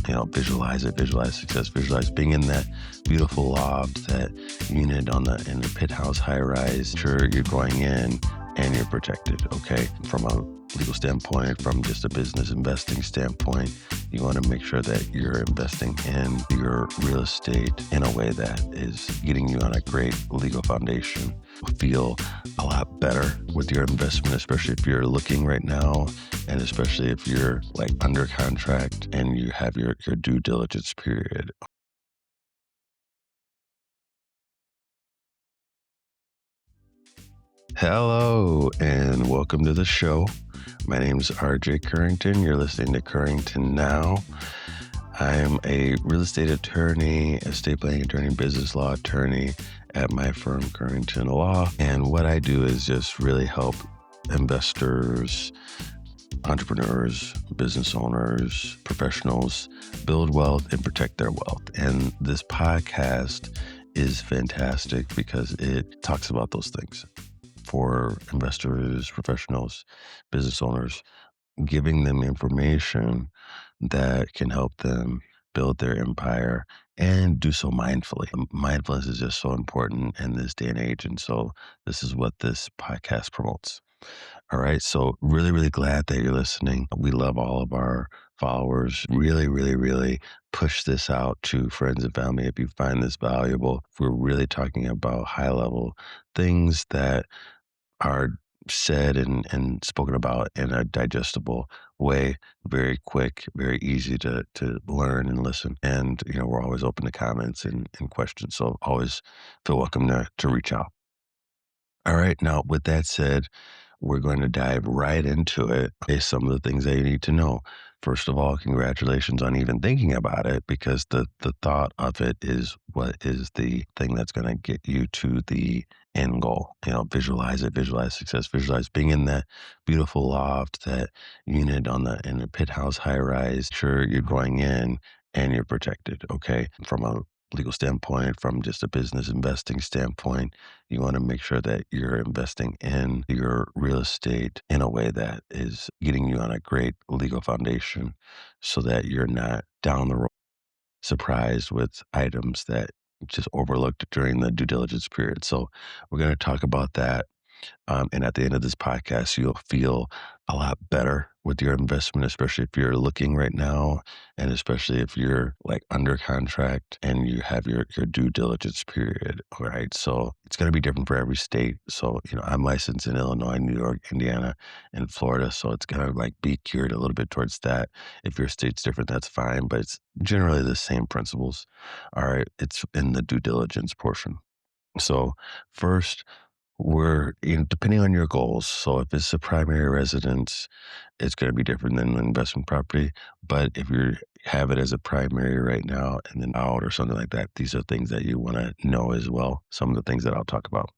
visualize it, visualize success, visualize being in that beautiful loft, that unit in the penthouse high rise. Sure, you're going in and you're protected, okay? From a legal standpoint, from just a business investing standpoint, you want to make sure that you're investing in your real estate in a way that is getting you on a great legal foundation. Feel a lot better with your investment, especially if you're looking right now, and especially if you're like under contract and you have your due diligence period. Hello and welcome to the show. My name is RJ Curington. You're listening to Curington Now. I'm a real estate attorney, estate planning attorney, business law attorney at my firm, Curington Law. And what I do is just really help investors, entrepreneurs, business owners, professionals build wealth and protect their wealth. And this podcast is fantastic because it talks about those things for investors, professionals, business owners, giving them information that can help them build their empire and do so mindfully. Mindfulness is just so important in this day and age. And so this is what this podcast promotes. All right. So really, really glad that you're listening. We love all of our followers. Really, really, really push this out to friends and family if you find this valuable. We're really talking about high level things that are said and spoken about in a digestible way, very quick, very easy to learn and listen. And, we're always open to comments and questions. So always feel welcome to reach out. All right. Now, with that said, we're going to dive right into it. Okay, some of the things that you need to know. First of all, congratulations on even thinking about it, because the thought of it is what is the thing that's going to get you to the end goal. Visualize it, visualize success, visualize being in that beautiful loft, that unit in the penthouse high rise. Sure, you're going in and you're protected, okay? From a legal standpoint, from just a business investing standpoint, you want to make sure that you're investing in your real estate in a way that is getting you on a great legal foundation so that you're not down the road surprised with items that just overlooked during the due diligence period. So we're going to talk about that. And at the end of this podcast, you'll feel a lot better with your investment, especially if you're looking right now, and especially if you're like under contract and you have your due diligence period. All right. So it's going to be different for every state. So, I'm licensed in Illinois, New York, Indiana, and Florida. So it's going to like be geared a little bit towards that. If your state's different, that's fine, but it's generally the same principles. All right. It's in the due diligence portion. So first, depending on your goals. So if it's a primary residence, it's going to be different than an investment property. But if you have it as a primary right now and then out or something like that, these are things that you want to know as well. Some of the things that I'll talk about.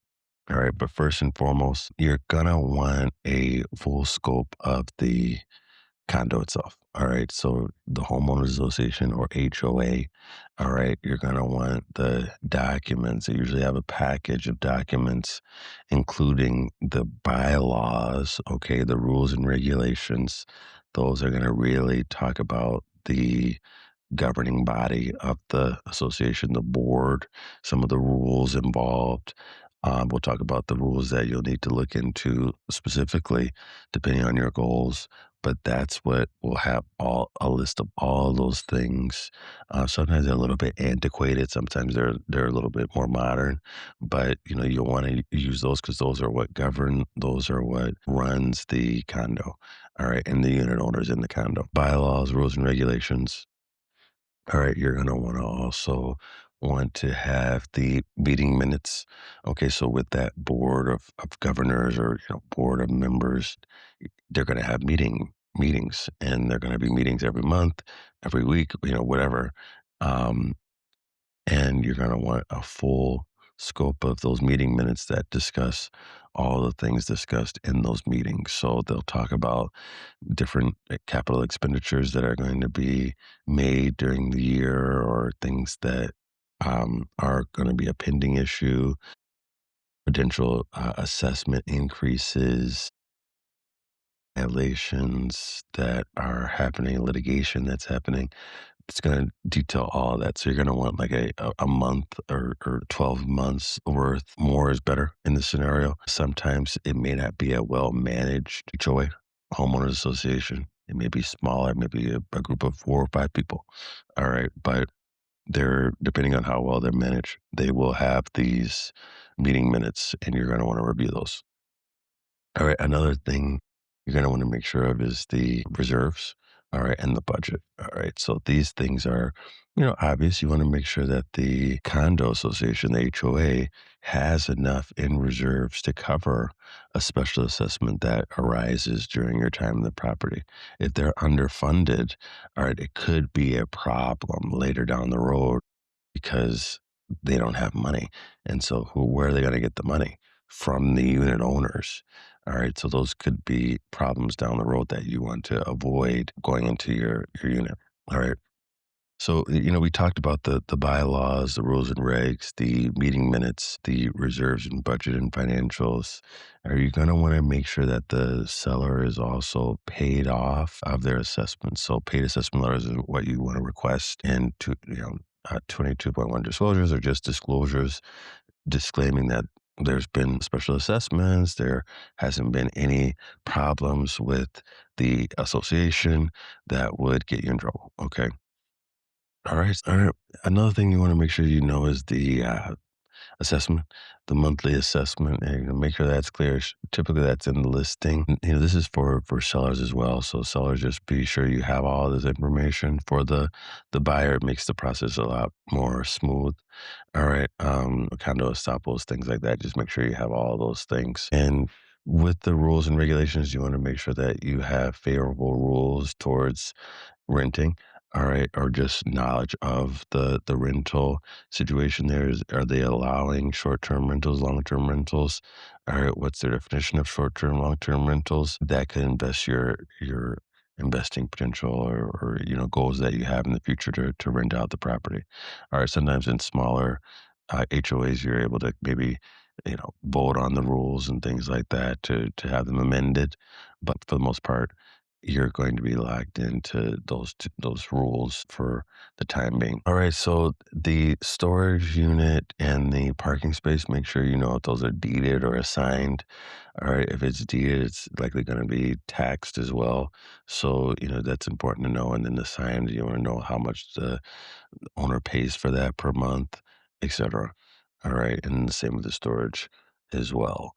All right. But first and foremost, you're going to want a full scope of the condo itself. All right. So the homeowners association, or HOA. All right. You're going to want the documents. They usually have a package of documents, including the bylaws. Okay. The rules and regulations. Those are going to really talk about the governing body of the association, the board, some of the rules involved. We'll talk about the rules that you'll need to look into specifically, depending on your goals. But that's what will have a list of all those things. Sometimes they're a little bit antiquated. Sometimes they're a little bit more modern. But you'll want to use those because those are what govern. Those are what runs the condo. All right, and the unit owners in the condo. Bylaws, rules, and regulations. All right, you're going to want to have the meeting minutes. Okay, so with that board of governors, or board of members, they're going to have meetings, and they're going to be meetings every month, every week, whatever. Um, and you're going to want a full scope of those meeting minutes that discuss all the things discussed in those meetings. So they'll talk about different capital expenditures that are going to be made during the year, or things that are going to be a pending issue, potential assessment increases, violations that are happening, litigation that's happening. It's going to detail all of that. So you're going to want like a month or 12 months worth. More is better in this scenario. Sometimes it may not be a well managed HOA, homeowners association. It may be smaller, maybe a group of 4 or 5 people. All right. But they're, depending on how well they're managed, they will have these meeting minutes and you're going to want to review those. All right. Another thing you're going to want to make sure of is the reserves. All right. And the budget. All right. So these things are, obvious. You want to make sure that the condo association, the HOA, has enough in reserves to cover a special assessment that arises during your time in the property. If they're underfunded, all right, it could be a problem later down the road because they don't have money. And so where are they going to get the money? From the unit owners. All right. So those could be problems down the road that you want to avoid going into your unit. All right. So, we talked about the bylaws, the rules and regs, the meeting minutes, the reserves and budget and financials. Are you going to want to make sure that the seller is also paid off of their assessment? So, paid assessment letters is what you want to request, and 22.1 disclosures are just disclosures disclaiming that there's been special assessments, there hasn't been any problems with the association that would get you in trouble. Okay. All right. All right. Another thing you want to make sure you know is the assessment, the monthly assessment, and make sure that's clear. Typically, that's in the listing. This is for sellers as well. So sellers, just be sure you have all this information. For the buyer, it makes the process a lot more smooth. All right. Condo estoppels, things like that. Just make sure you have all those things. And with the rules and regulations, you want to make sure that you have favorable rules towards renting, all right, or just knowledge of the rental situation there. Are they allowing short-term rentals, long-term rentals? All right, what's their definition of short-term, long-term rentals? That could invest your investing potential or goals that you have in the future to rent out the property. All right, sometimes in smaller HOAs, you're able to maybe vote on the rules and things like that to have them amended, but for the most part you're going to be locked into those rules for the time being. All right, so the storage unit and the parking space, make sure you know if those are deeded or assigned. All right, if it's deeded, it's likely going to be taxed as well. So, that's important to know. And then assigned, you want to know how much the owner pays for that per month, etc. All right, and the same with the storage as well.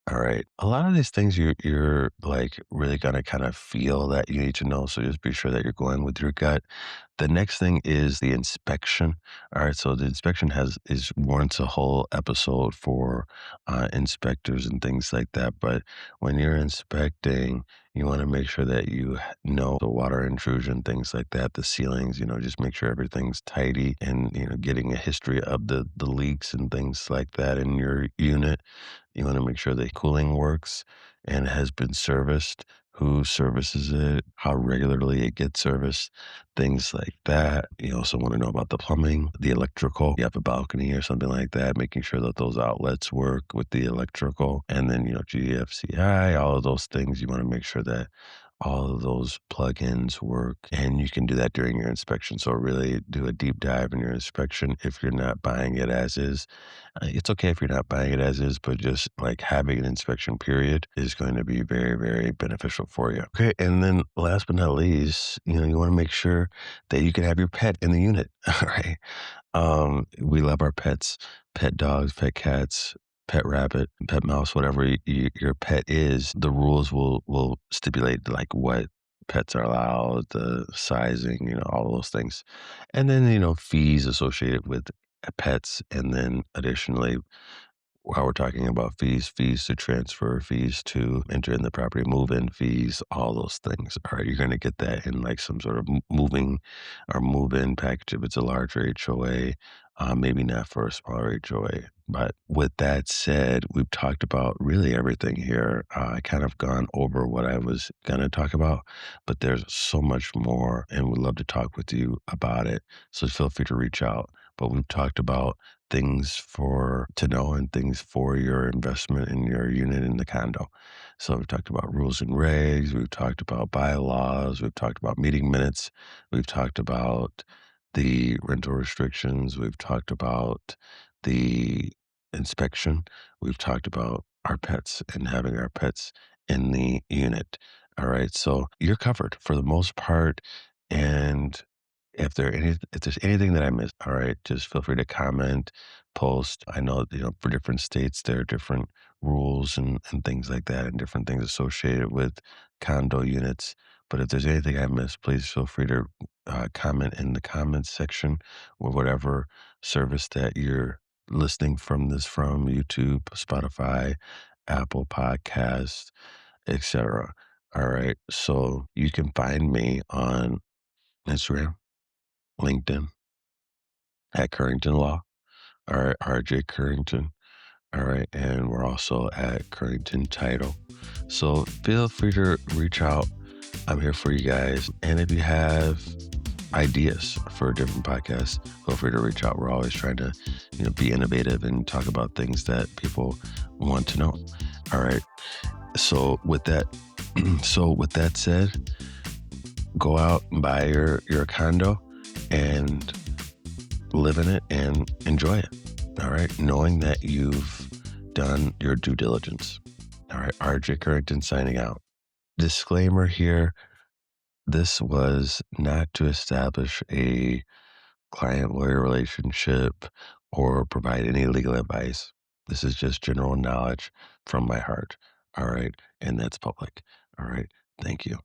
All right. A lot of these things you're like really gonna kind of feel that you need to know. So just be sure that you're going with your gut. The next thing is the inspection. All right. So the inspection is warrants a whole episode for inspectors and things like that. But when you're inspecting, you want to make sure that you know the water intrusion, things like that, the ceilings. Just make sure everything's tidy, and getting a history of the leaks and things like that in your unit. You want to make sure the cooling works and has been serviced, who services it, how regularly it gets serviced, things like that. You also want to know about the plumbing, the electrical. You have a balcony or something like that, making sure that those outlets work with the electrical. And then, GFCI, all of those things. You want to make sure that all of those plugins work, and you can do that during your inspection. So really do a deep dive in your inspection if you're not buying it as is. It's okay if you're not buying it as is, but just like having an inspection period is going to be very, very beneficial for you. Okay. And then last but not least, you want to make sure that you can have your pet in the unit. All right. We love our pets, pet dogs, pet cats, pet rabbit, pet mouse, whatever your pet is. The rules will stipulate like what pets are allowed, the sizing, all of those things. And then, fees associated with pets. And then additionally, while we're talking about fees to transfer, fees to enter in the property, move-in fees, all those things. All right, you're going to get that in like some sort of moving or move-in package if it's a larger HOA, maybe not for a smaller HOA. But with that said, we've talked about really everything here. I kind of gone over what I was going to talk about, but there's so much more, and we'd love to talk with you about it. So feel free to reach out. But we've talked about things for to know and things for your investment in your unit in the condo. So we've talked about rules and regs, we've talked about bylaws, we've talked about meeting minutes, we've talked about the rental restrictions, we've talked about the inspection, we've talked about our pets and having our pets in the unit. All right, so you're covered for the most part. And if there's anything that I missed, all right, just feel free to comment, post. I know, for different states there are different rules and things like that, and different things associated with condo units. But if there's anything I missed, please feel free to comment in the comments section, or whatever service that you're listening from this from, YouTube, Spotify, Apple Podcasts, etc. All right. So you can find me on Instagram, LinkedIn at Curington Law, all right, RJ Curington. All right. And we're also at Curington Title. So feel free to reach out. I'm here for you guys. And if you have ideas for different podcasts, feel free to reach out. We're always trying to, be innovative and talk about things that people want to know. All right. So with that, said, go out and buy your condo and live in it and enjoy it. All right. Knowing that you've done your due diligence. All right. RJ Curington signing out. Disclaimer here. This was not to establish a client-lawyer relationship or provide any legal advice. This is just general knowledge from my heart. All right. And that's public. All right. Thank you.